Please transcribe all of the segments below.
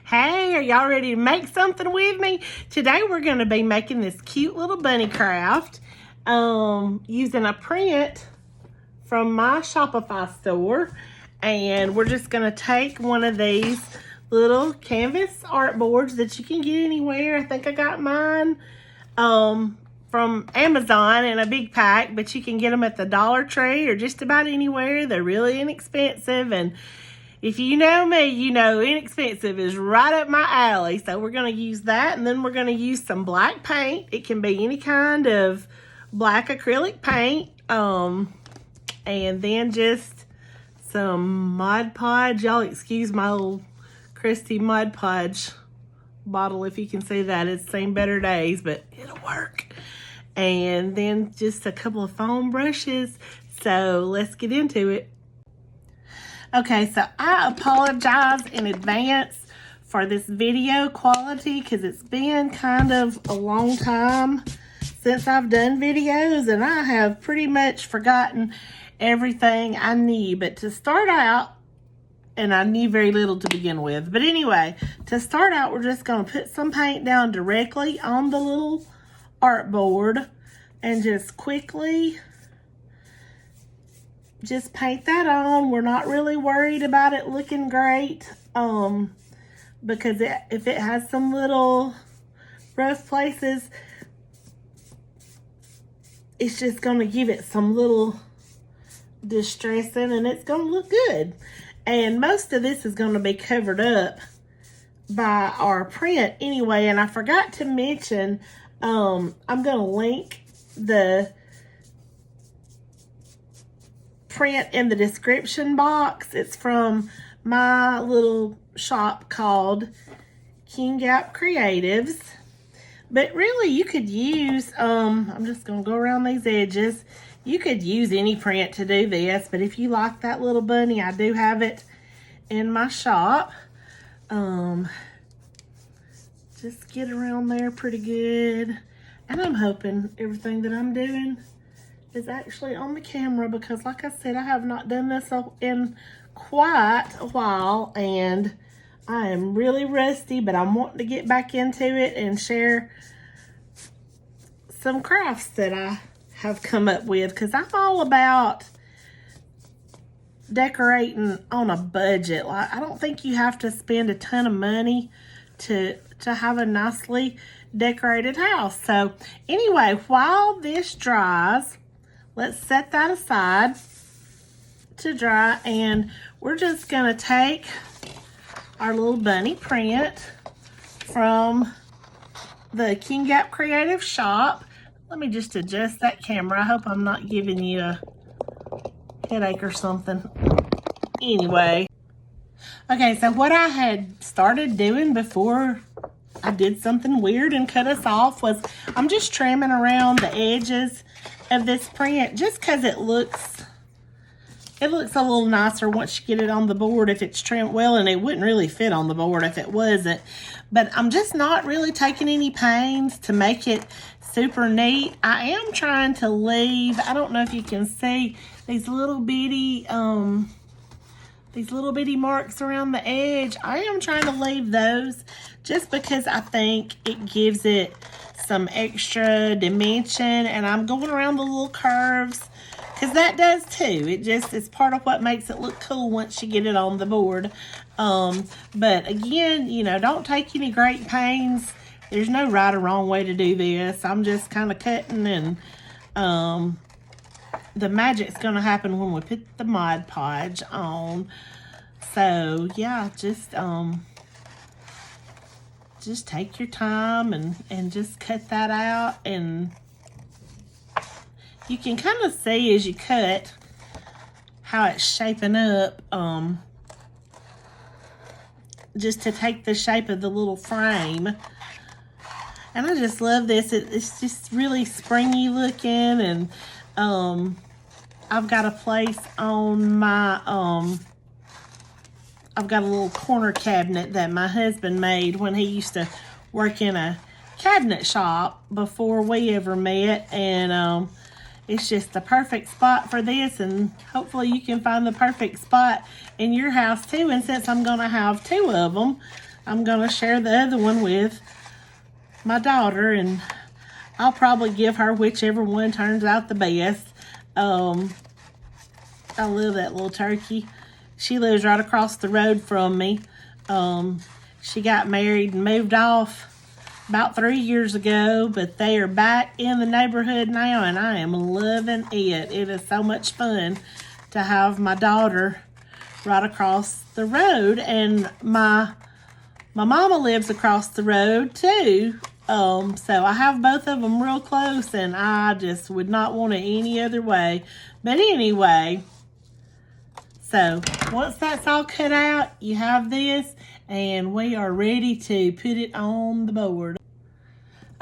Hey, are y'all ready to make something with me? Today we're going to be making this cute little bunny craft using a print from my Shopify store. And we're just going to take one of these little canvas art boards that you can get anywhere. I think I got mine from Amazon in a big pack, but you can get them at the Dollar Tree or just about anywhere. They're really inexpensive, and if you know me, you know inexpensive is right up my alley. So we're going to use that, and then we're going to use some black paint. It can be any kind of black acrylic paint, and then just some Mod Podge. Y'all excuse my little crusty Mod Podge bottle if you can see that. It's seen better days, but it'll work. And then just a couple of foam brushes. So let's get into it. Okay, so I apologize in advance for this video quality because it's been kind of a long time since I've done videos, and I have pretty much forgotten everything I knew. But to start out, and I knew very little to begin with. But anyway, to start out, we're just going to put some paint down directly on the little art board and just quickly just paint that on. We're not really worried about it looking great because if it has some little rough places, it's just going to give it some little distressing, and it's going to look good. And most of this is going to be covered up by our print anyway. And I forgot to mention, I'm going to link the print in the description box. It's from my little shop called King Gap Creatives. But really, you could use, I'm just going to go around these edges. You could use any print to do this, but if you like that little bunny, I do have it in my shop. Just get around there pretty good. And I'm hoping everything that I'm doing is actually on the camera, because like I said, I have not done this in quite a while, and I am really rusty, but I'm wanting to get back into it and share some crafts that I have come up with, because I'm all about decorating on a budget. Like, I don't think you have to spend a ton of money to have a nicely decorated house. So anyway, while this dries, let's set that aside to dry, and we're just going to take our little bunny print from the King Gap Creative shop. Let me just adjust that camera. I hope I'm not giving you a headache or something. Anyway. Okay, so what I had started doing before I did something weird and cut us off was I'm just trimming around the edges of this print just because it looks a little nicer once you get it on the board if it's trimmed well, and it wouldn't really fit on the board if it wasn't. But I'm just not really taking any pains to make it super neat. I am trying to leave, I don't know if you can see these little bitty marks around the edge. I am trying to leave those just because I think it gives it some extra dimension, and I'm going around the little curves because that does too. It's part of what makes it look cool once you get it on the board. But again, you know, don't take any great pains. There's no right or wrong way to do this. I'm just kind of cutting, and the magic's going to happen when we put the Mod Podge on. So yeah, just take your time and just cut that out, and you can kind of see as you cut how it's shaping up, just to take the shape of the little frame. And I just love this. It's just really springy looking, and I've got a place on my I've got a little corner cabinet that my husband made when he used to work in a cabinet shop before we ever met, and it's just the perfect spot for this, and hopefully you can find the perfect spot in your house too. And since I'm going to have two of them, I'm going to share the other one with my daughter, and I'll probably give her whichever one turns out the best. I love that little turkey. She lives right across the road from me. She got married and moved off about 3 years ago, but they are back in the neighborhood now, and I am loving it. It is so much fun to have my daughter right across the road, and my mama lives across the road too. So I have both of them real close, and I just would not want it any other way. But anyway, so once that's all cut out, you have this, and we are ready to put it on the board.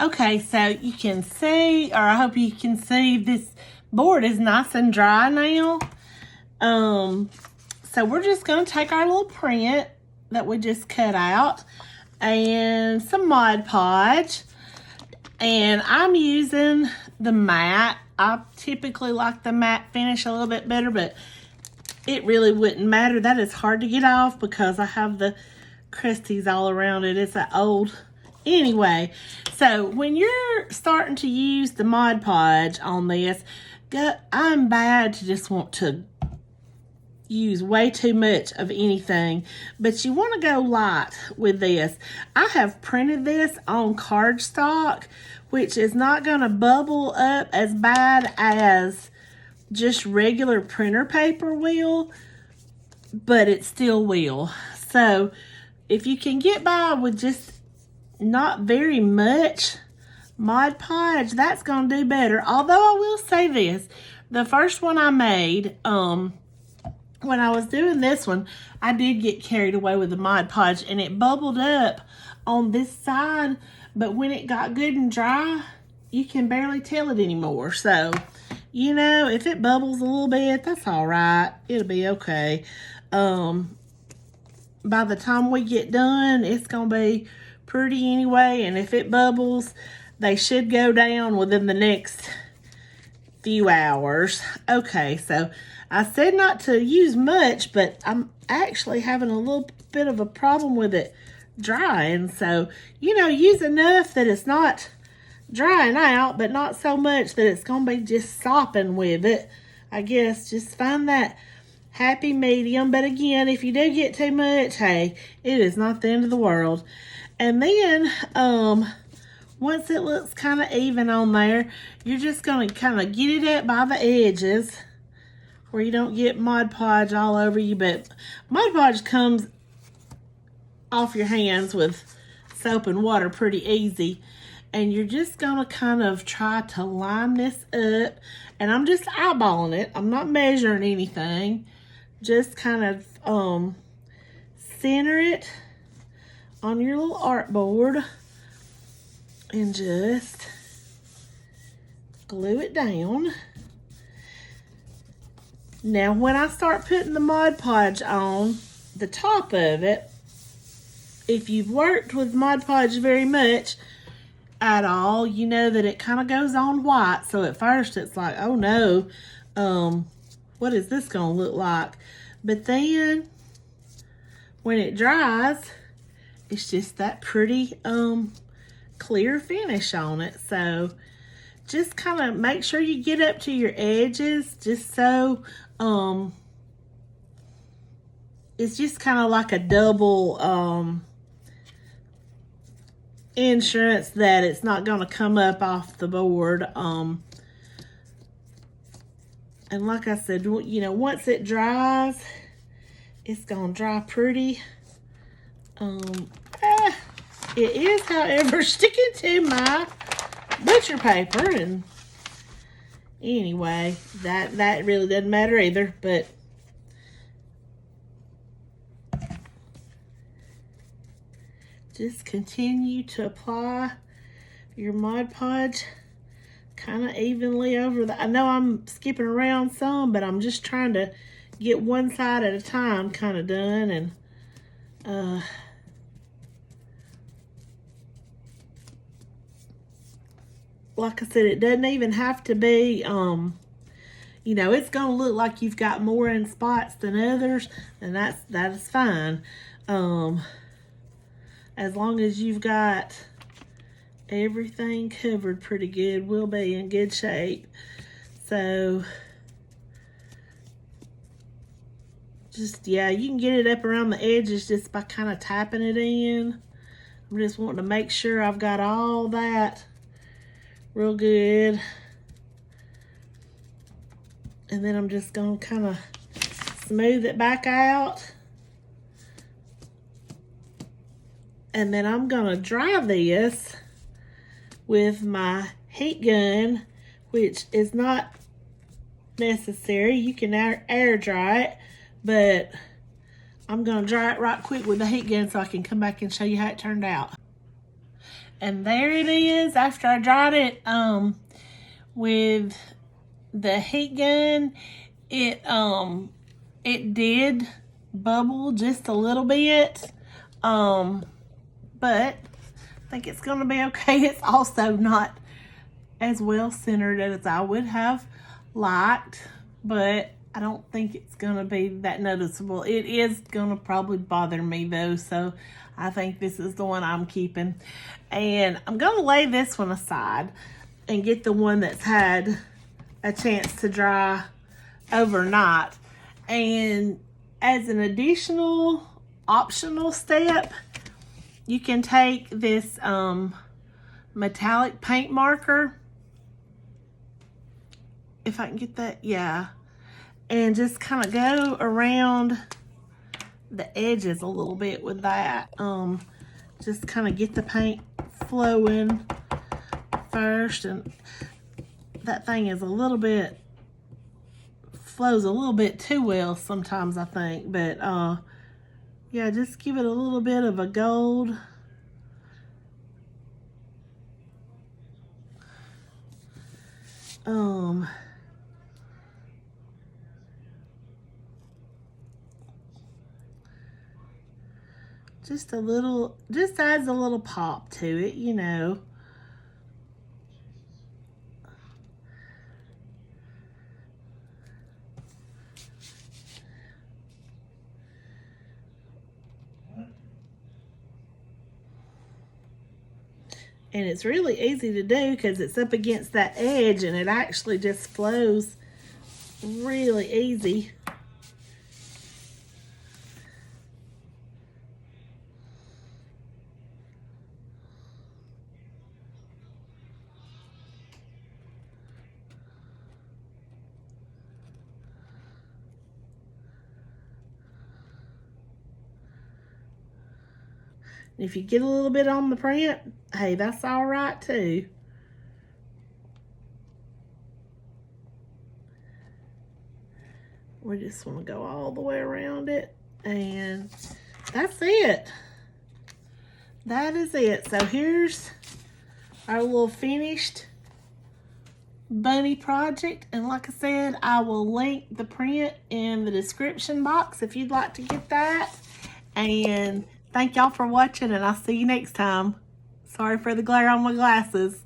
Okay, so you can see, or I hope you can see, this board is nice and dry now. So we're just going to take our little print that we just cut out and some Mod Podge. And I'm using the matte. I typically like the matte finish a little bit better, but it really wouldn't matter. That is hard to get off because I have the crusties all around it. It's an old... Anyway, so when you're starting to use the Mod Podge on this, I'm bad to just want to use way too much of anything, but you want to go light with this. I have printed this on cardstock, which is not going to bubble up as bad as just regular printer paper will, but it still will. So if you can get by with just not very much Mod Podge, that's going to do better. Although I will say this, the first one I made, when I was doing this one, I did get carried away with the Mod Podge, and it bubbled up on this side, but when it got good and dry, you can barely tell it anymore. So, you know, if it bubbles a little bit, that's all right. It'll be okay. By the time we get done, it's going to be pretty anyway, and if it bubbles, they should go down within the next few hours. Okay, so I said not to use much, but I'm actually having a little bit of a problem with it drying. So, you know, use enough that it's not drying out, but not so much that it's going to be just sopping with it. I guess just find that happy medium. But again, if you do get too much, hey, it is not the end of the world. And then, once it looks kind of even on there, you're just going to kind of get it up by the edges where you don't get Mod Podge all over you. But Mod Podge comes off your hands with soap and water pretty easy. And you're just going to kind of try to line this up. And I'm just eyeballing it. I'm not measuring anything. Just kind of center it on your little artboard and just glue it down. Now, when I start putting the Mod Podge on the top of it, if you've worked with Mod Podge very much at all, you know that it kind of goes on white. So at first it's like, oh no, what is this going to look like? But then when it dries, it's just that pretty clear finish on it. So just kind of make sure you get up to your edges, just so it's just kind of like a double insurance that it's not going to come up off the board. And like I said, you know, once it dries, it's going to dry pretty. It is, however, sticking to my butcher paper, and anyway, that really doesn't matter either. But just continue to apply your Mod Podge kind of evenly over the... I know I'm skipping around some, but I'm just trying to get one side at a time kind of done. And like I said, it doesn't even have to be, you know, it's going to look like you've got more in spots than others, and that is fine. as long as you've got everything covered pretty good, we'll be in good shape. So just, yeah, you can get it up around the edges just by kind of tapping it in. I'm just wanting to make sure I've got all that real good. And then I'm just going to kind of smooth it back out. And then I'm going to dry this with my heat gun, which is not necessary. You can air dry it, but I'm going to dry it right quick with the heat gun so I can come back and show you how it turned out. And there it is after I dried it with the heat gun. It did bubble just a little bit, but I think it's going to be okay. It's also not as well centered as I would have liked, but I don't think it's going to be that noticeable. It is going to probably bother me though, so I think this is the one I'm keeping. And I'm going to lay this one aside and get the one that's had a chance to dry overnight. And as an additional optional step, you can take this metallic paint marker, if I can get that, yeah, and just kind of go around the edges a little bit with that. Just kind of get the paint flowing first, and that thing is a little bit, flows a little bit too well sometimes, I think, but yeah, just give it a little bit of a gold. Just a little, just adds a little pop to it, you know. And it's really easy to do because it's up against that edge and it actually just flows really easy. If you get a little bit on the print, hey, that's all right too. We just want to go all the way around it, and that's it. That is it. So here's our little finished bunny project, and like I said, I will link the print in the description box if you'd like to get that. And thank y'all for watching, and I'll see you next time. Sorry for the glare on my glasses.